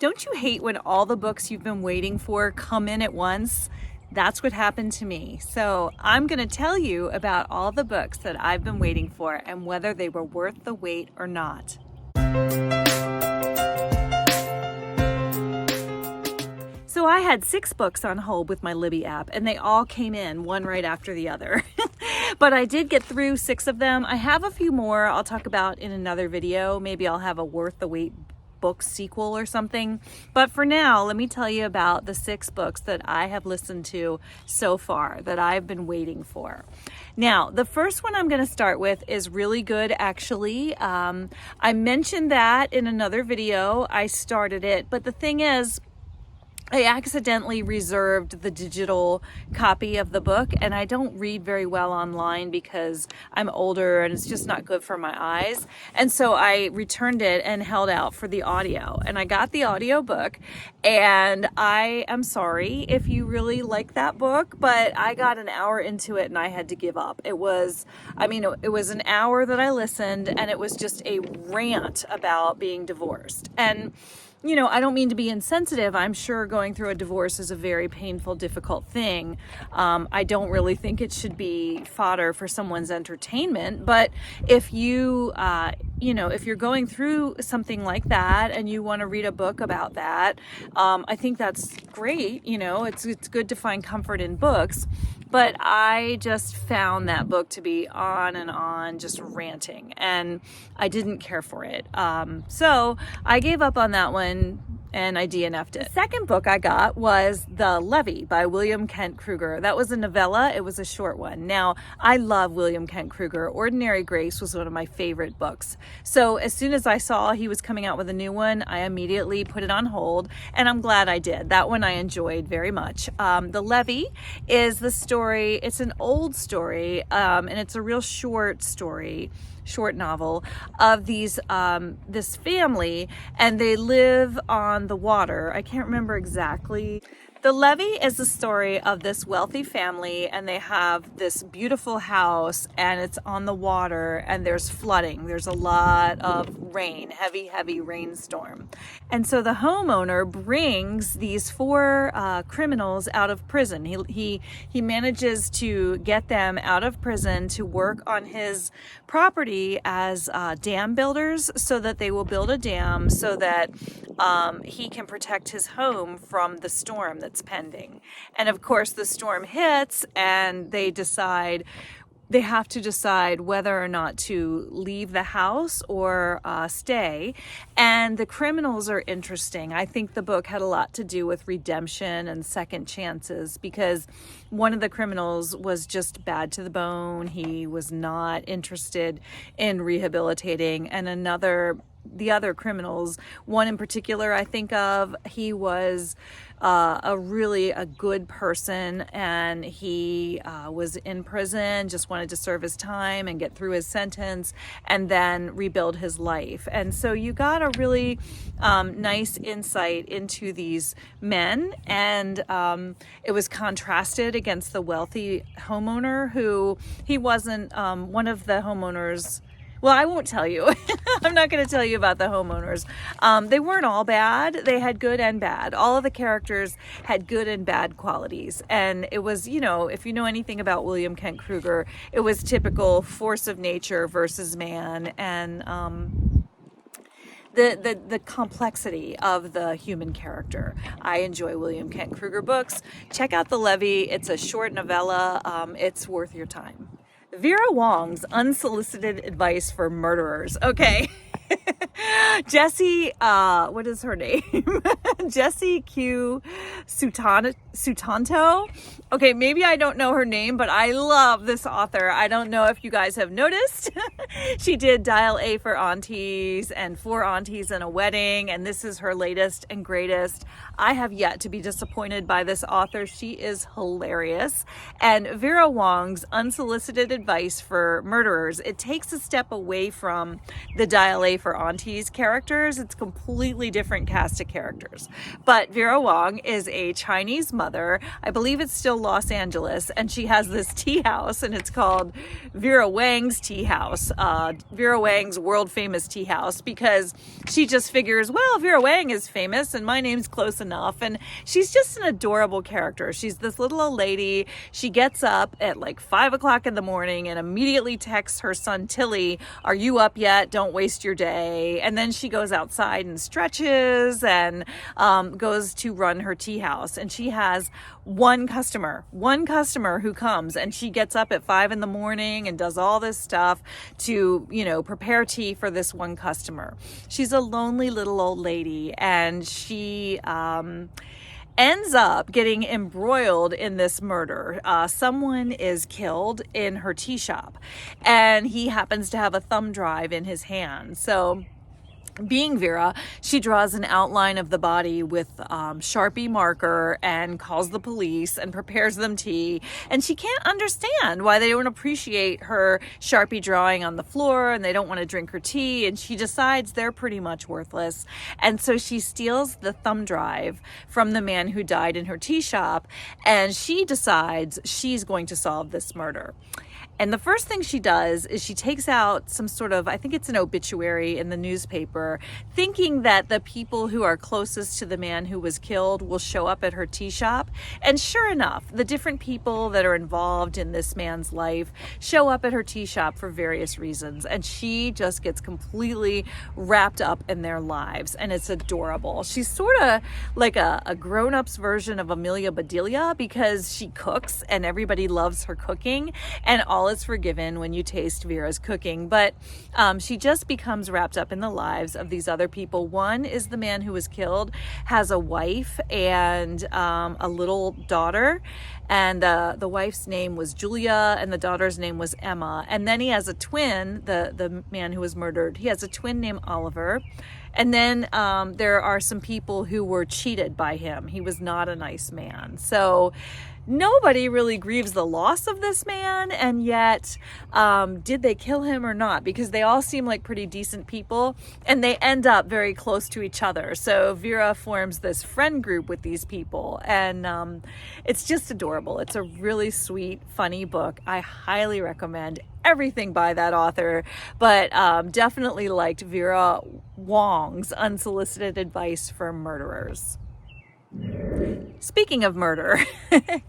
Don't you hate when all the books you've been waiting for come in at once? That's what happened to me. So I'm going to tell you about all the books that I've been waiting for and whether they were worth the wait or not. So I had 6 books on hold with my Levee app, and they all came in one right after the other. But I did get through 6 of them. I have a few more I'll talk about in another video. Maybe I'll have a worth the wait book sequel or something. But for now, let me tell you about the 6 books that I have listened to so far that I've been waiting for. Now, the first one I'm going to start with is really good, actually. I mentioned that in another video. I started it, but the thing is, I accidentally reserved the digital copy of the book, and I don't read very well online because I'm older and it's just not good for my eyes. And so I returned it and held out for the audio, and I got the audio book. And I am sorry if you really like that book, but I got an hour into it and I had to give up. It was an hour that I listened, and it was just a rant about being divorced. And you know, I don't mean to be insensitive. I'm sure going through a divorce is a very painful, difficult thing. I don't really think it should be fodder for someone's entertainment. But if you, if you're going through something like that and you want to read a book about that, I think that's great. You know, it's good to find comfort in books. But I just found that book to be on and on, just ranting, and I didn't care for it. So I gave up on that one and I DNF'd it. The second book I got was The Levee by William Kent Kruger. That was a novella. It was a short one. Now, I love William Kent Kruger. Ordinary Grace was one of my favorite books. So as soon as I saw he was coming out with a new one, I immediately put it on hold, and I'm glad I did. That one I enjoyed very much. The Levee is the story. It's an old story, and it's a real short novel of this family, and they live on the water. I can't remember exactly. The Levee is the story of this wealthy family, and they have this beautiful house, and it's on the water, and there's flooding. There's a lot of rain, heavy rainstorm. And so the homeowner brings these 4 criminals out of prison. He manages to get them out of prison to work on his property as dam builders, so that they will build a dam so that he can protect his home from the storm that's pending. And of course the storm hits, and they have to decide whether or not to leave the house or stay. And the criminals are interesting. I think the book had a lot to do with redemption and second chances, because one of the criminals was just bad to the bone. He was not interested in rehabilitating. And the other criminals, one in particular I think of, he was a good person, and he was in prison, just wanted to serve his time and get through his sentence and then rebuild his life. And so you got a really nice insight into these men, and it was contrasted against the wealthy homeowner, who he wasn't one of the homeowners. Well, I won't tell you. I'm not going to tell you about the homeowners. They weren't all bad. They had good and bad. All of the characters had good and bad qualities. And it was, if you know anything about William Kent Kruger, it was typical force of nature versus man, and the complexity of the human character. I enjoy William Kent Kruger books. Check out The Levee. It's a short novella. It's worth your time. Vera Wong's Unsolicited Advice for Murderers. Okay. Jessie, what is her name? Jessie Q. Sutanto. Okay, maybe I don't know her name, but I love this author. I don't know if you guys have noticed. She did Dial A for Aunties and 4 Aunties and a Wedding, and this is her latest and greatest. I have yet to be disappointed by this author. She is hilarious. And Vera Wong's Unsolicited Advice for Murderers, it takes a step away from the Dial A for Aunties Aunties characters. It's completely different cast of characters. But Vera Wong is a Chinese mother. I believe it's still Los Angeles, and she has this tea house, and it's called Vera Wong's Tea House. Vera Wong's world famous tea house, because she just figures, well, Vera Wong is famous and my name's close enough. And she's just an adorable character. She's this little old lady. She gets up at like 5 o'clock in the morning and immediately texts her son Tilly, "Are you up yet? Don't waste your day." And then she goes outside and stretches and goes to run her tea house. And she has one customer who comes, and she gets up at 5 in the morning and does all this stuff to, you know, prepare tea for this one customer. She's a lonely little old lady, and she ends up getting embroiled in this murder. Someone is killed in her tea shop, and he happens to have a thumb drive in his hand. So being Vera, she draws an outline of the body with Sharpie marker and calls the police and prepares them tea. And she can't understand why they don't appreciate her Sharpie drawing on the floor, and they don't want to drink her tea. And she decides they're pretty much worthless. And so she steals the thumb drive from the man who died in her tea shop, and she decides she's going to solve this murder. And the first thing she does is she takes out some sort of, I think it's an obituary in the newspaper, thinking that the people who are closest to the man who was killed will show up at her tea shop. And sure enough, the different people that are involved in this man's life show up at her tea shop for various reasons. And she just gets completely wrapped up in their lives. And it's adorable. She's sort of like a grown-up's version of Amelia Bedelia, because she cooks and everybody loves her cooking, and all is forgiven when you taste Vera's cooking. But she just becomes wrapped up in the lives of these other people. One is the man who was killed, has a wife and a little daughter, and the wife's name was Julia and the daughter's name was Emma. And then he has a twin, the man who was murdered, he has a twin named Oliver. And then there are some people who were cheated by him. He was not a nice man. So nobody really grieves the loss of this man, and yet did they kill him or not? Because they all seem like pretty decent people, and they end up very close to each other. So Vera forms this friend group with these people, and it's just adorable. It's a really sweet, funny book. I highly recommend everything by that author, but definitely liked Vera Wong's Unsolicited Advice for Murderers. Speaking of murder,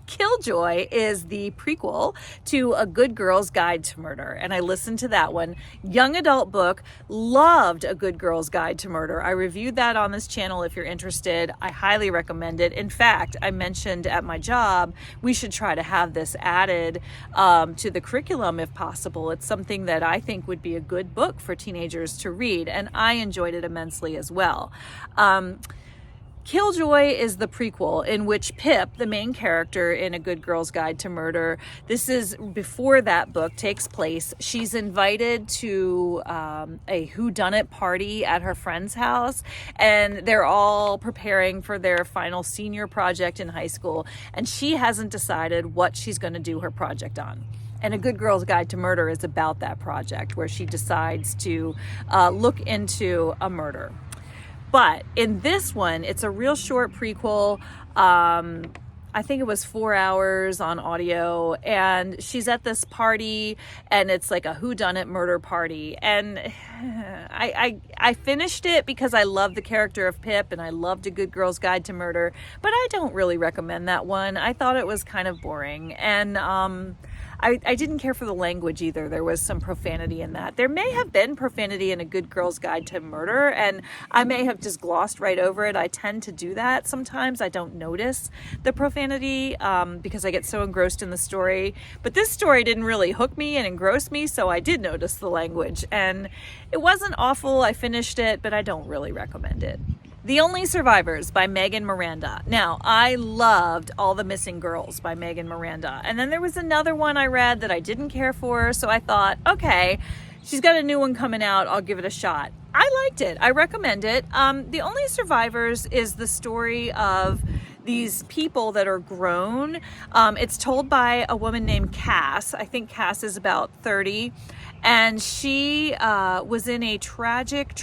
Killjoy is the prequel to A Good Girl's Guide to Murder, and I listened to that one. Young adult book. Loved A Good Girl's Guide to Murder. I reviewed that on this channel if you're interested. I highly recommend it. In fact, I mentioned at my job we should try to have this added to the curriculum if possible. It's something that I think would be a good book for teenagers to read, and I enjoyed it immensely as well. Killjoy is the prequel in which Pip, the main character in A Good Girl's Guide to Murder, this is before that book takes place. She's invited to a whodunit party at her friend's house, and they're all preparing for their final senior project in high school, and she hasn't decided what she's going to do her project on. And A Good Girl's Guide to Murder is about that project, where she decides to look into a murder. But in this one, it's a real short prequel. I think it was 4 hours on audio, and she's at this party, and it's like a whodunit murder party. And I finished it because I love the character of Pip, and I loved A Good Girl's Guide to Murder, but I don't really recommend that one. I thought it was kind of boring, and I didn't care for the language either. There was some profanity in that. There may have been profanity in A Good Girl's Guide to Murder, and I may have just glossed right over it. I tend to do that sometimes. I don't notice the profanity because I get so engrossed in the story. But this story didn't really hook me and engross me, so I did notice the language. And it wasn't awful. I finished it, but I don't really recommend it. The Only Survivors by Megan Miranda. Now, I loved All the Missing Girls by Megan Miranda. And then there was another one I read that I didn't care for, so I thought, okay, she's got a new one coming out, I'll give it a shot. I liked it. I recommend it. The Only Survivors is the story of these people that are grown. It's told by a woman named Cass. I think Cass is about 30. And she was in a tragic,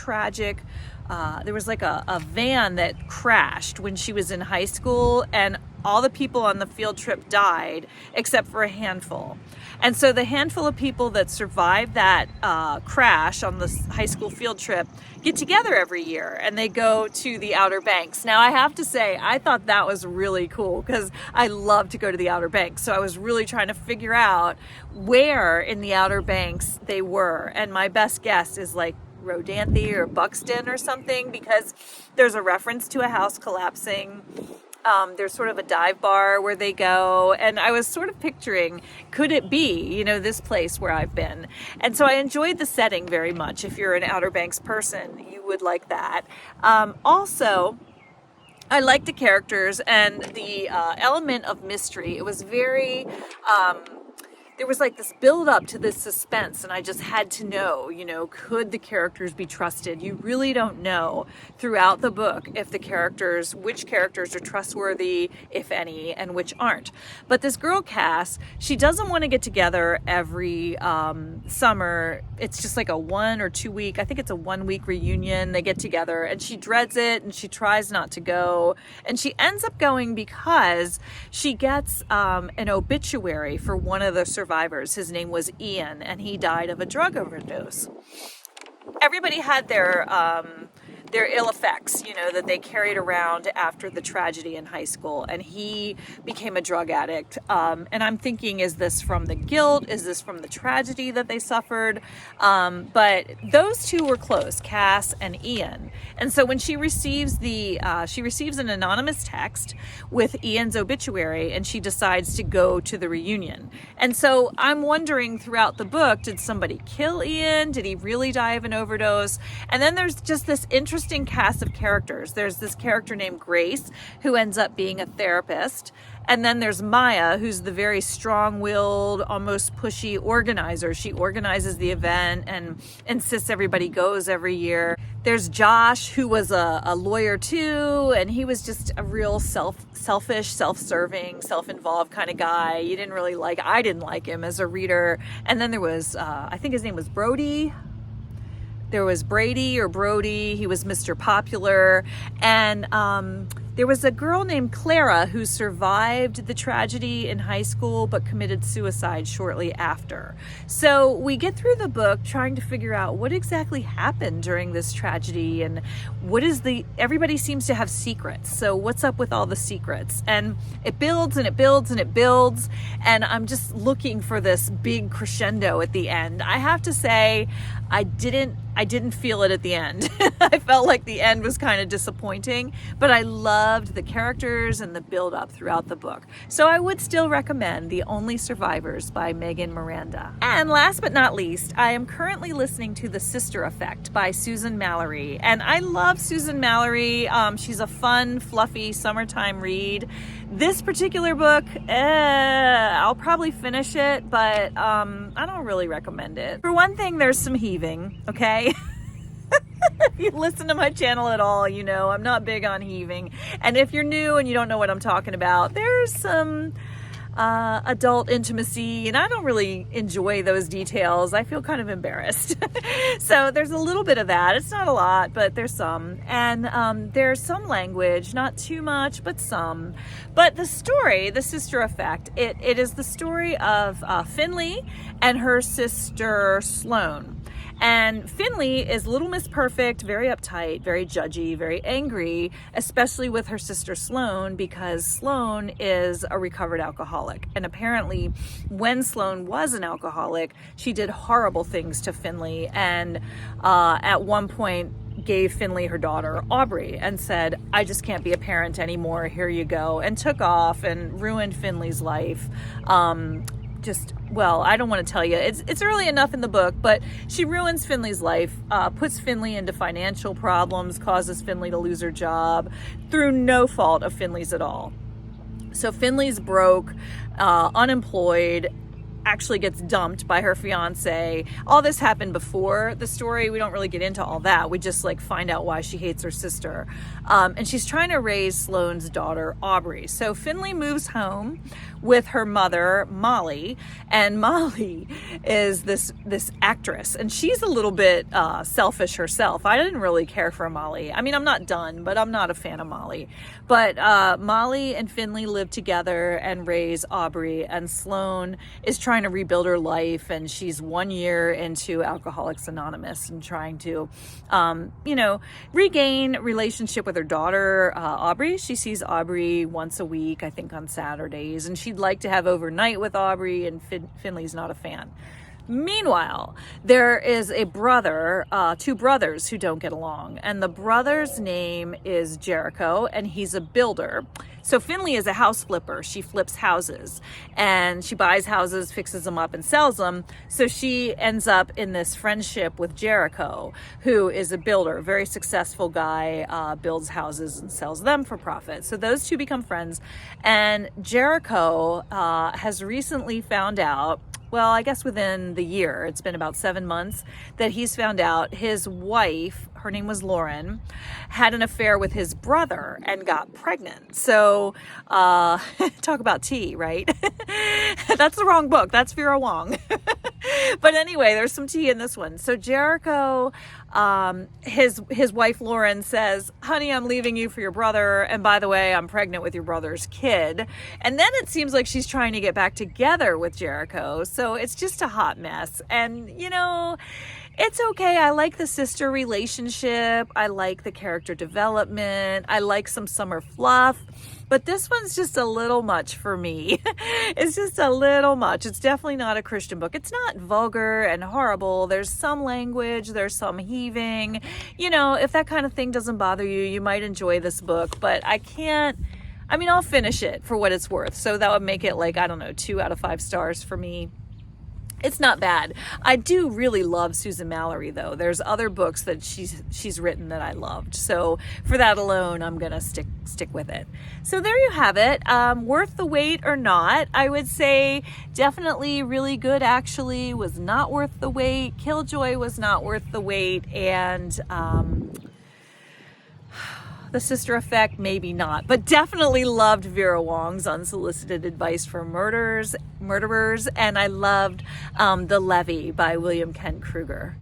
there was like a van that crashed when she was in high school, and all the people on the field trip died except for a handful. And so the handful of people that survived that crash on the high school field trip get together every year, and they go to the Outer Banks. Now, I have to say, I thought that was really cool because I love to go to the Outer Banks. So I was really trying to figure out where in the Outer Banks they were. And my best guess is like Rodanthe or Buxton or something, because there's a reference to a house collapsing. There's sort of a dive bar where they go, and I was sort of picturing, could it be, this place where I've been? And so I enjoyed the setting very much. If you're an Outer Banks person, you would like that. Also, I liked the characters and the element of mystery. It was very... there was like this build up to this suspense, and I just had to know, could the characters be trusted? You really don't know throughout the book which characters are trustworthy, if any, and which aren't. But this girl, Cass, she doesn't want to get together every summer. It's just like a 1 or 2 week, I think it's a 1 week reunion. They get together, and she dreads it, and she tries not to go. And she ends up going because she gets an obituary for one of the survivors. His name was Ian, and he died of a drug overdose. Everybody had their ill effects, that they carried around after the tragedy in high school, and he became a drug addict. And I'm thinking, is this from the guilt? Is this from the tragedy that they suffered? But those two were close, Cass and Ian. And so when she receives an anonymous text with Ian's obituary, and she decides to go to the reunion. And so I'm wondering throughout the book, did somebody kill Ian? Did he really die of an overdose? And then there's just this interesting cast of characters. There's this character named Grace, who ends up being a therapist. And then there's Maya, who's the very strong-willed, almost pushy organizer. She organizes the event and insists everybody goes every year. There's Josh, who was a lawyer too, and he was just a real selfish, self-serving, self-involved kind of guy. I didn't like him as a reader. And then there was, I think his name was Brody. There was Brady or Brody. He was Mr. Popular. And there was a girl named Clara who survived the tragedy in high school but committed suicide shortly after. So we get through the book trying to figure out what exactly happened during this tragedy, and everybody seems to have secrets. So what's up with all the secrets? And it builds and it builds and it builds, and I'm just looking for this big crescendo at the end. I have to say, I didn't feel it at the end. I felt like the end was kind of disappointing, but I loved the characters and the build up throughout the book. So I would still recommend The Only Survivors by Megan Miranda. And last but not least, I am currently listening to The Sister Effect by Susan Mallory. And I love Susan Mallory. She's a fun, fluffy summertime read. This particular book, I'll probably finish it, but I don't really recommend it. For one thing, there's some heaving, okay? If you listen to my channel at all, you know I'm not big on heaving. And if you're new and you don't know what I'm talking about, there's some adult intimacy, and I don't really enjoy those details. I feel kind of embarrassed. So there's a little bit of that. It's not a lot, but there's some. And there's some language, not too much, but some. But the story, The Sister Effect, it is the story of Finley and her sister Sloane. And Finley is Little Miss Perfect, very uptight, very judgy, very angry, especially with her sister Sloane, because Sloane is a recovered alcoholic. And apparently, when Sloane was an alcoholic, she did horrible things to Finley, and at one point gave Finley her daughter, Aubrey, and said, I just can't be a parent anymore, here you go, and took off and ruined Finley's life. Well, I don't want to tell you. It's early enough in the book, but she ruins Finley's life, puts Finley into financial problems, causes Finley to lose her job through no fault of Finley's at all. So Finley's broke, unemployed, actually gets dumped by her fiance. All this happened before the story. We don't really get into all that. We just like find out why she hates her sister. And she's trying to raise Sloane's daughter, Aubrey. So Finley moves home with her mother, Molly, and Molly is this actress, and she's a little bit selfish herself. I didn't really care for Molly. I mean, I'm not done, but I'm not a fan of Molly. But Molly and Finley live together and raise Aubrey, and Sloane is trying to rebuild her life, and she's 1 year into Alcoholics Anonymous and trying to, regain relationship with her daughter, Aubrey. She sees Aubrey once a week, I think on Saturdays, and she'd like to have overnight with Aubrey, and Finley's not a fan. Meanwhile, there is a brother, two brothers who don't get along, and the brother's name is Jericho, and he's a builder. So Finley is a house flipper. She flips houses, and she buys houses, fixes them up, and sells them. So she ends up in this friendship with Jericho, who is a builder, a very successful guy, builds houses and sells them for profit. So those two become friends, and Jericho has recently found out, well, I guess within the year, it's been about 7 months, that he's found out his wife, her name was Lauren, had an affair with his brother and got pregnant. So talk about tea, right? That's the wrong book. That's Vera Wong. But anyway, there's some tea in this one. So Jericho, his wife Lauren says, honey, I'm leaving you for your brother. And by the way, I'm pregnant with your brother's kid. And then it seems like she's trying to get back together with Jericho. So it's just a hot mess. And, it's okay. I like the sister relationship. I like the character development. I like some summer fluff. But this one's just a little much for me. It's just a little much. It's definitely not a Christian book. It's not vulgar and horrible. There's some language. There's some heaving. If that kind of thing doesn't bother you, you might enjoy this book. But I'll finish it for what it's worth. So that would make it 2 out of 5 stars for me. It's not bad. I do really love Susan Mallory, though. There's other books that she's written that I loved. So for that alone, I'm gonna stick with it. So there you have it. Worth the wait or not? I would say definitely really good. Actually, was not worth the wait. Killjoy was not worth the wait, and The Sister Effect, maybe not, but definitely loved Vera Wong's Unsolicited Advice for Murderers, and I loved The Levee by William Kent Kruger.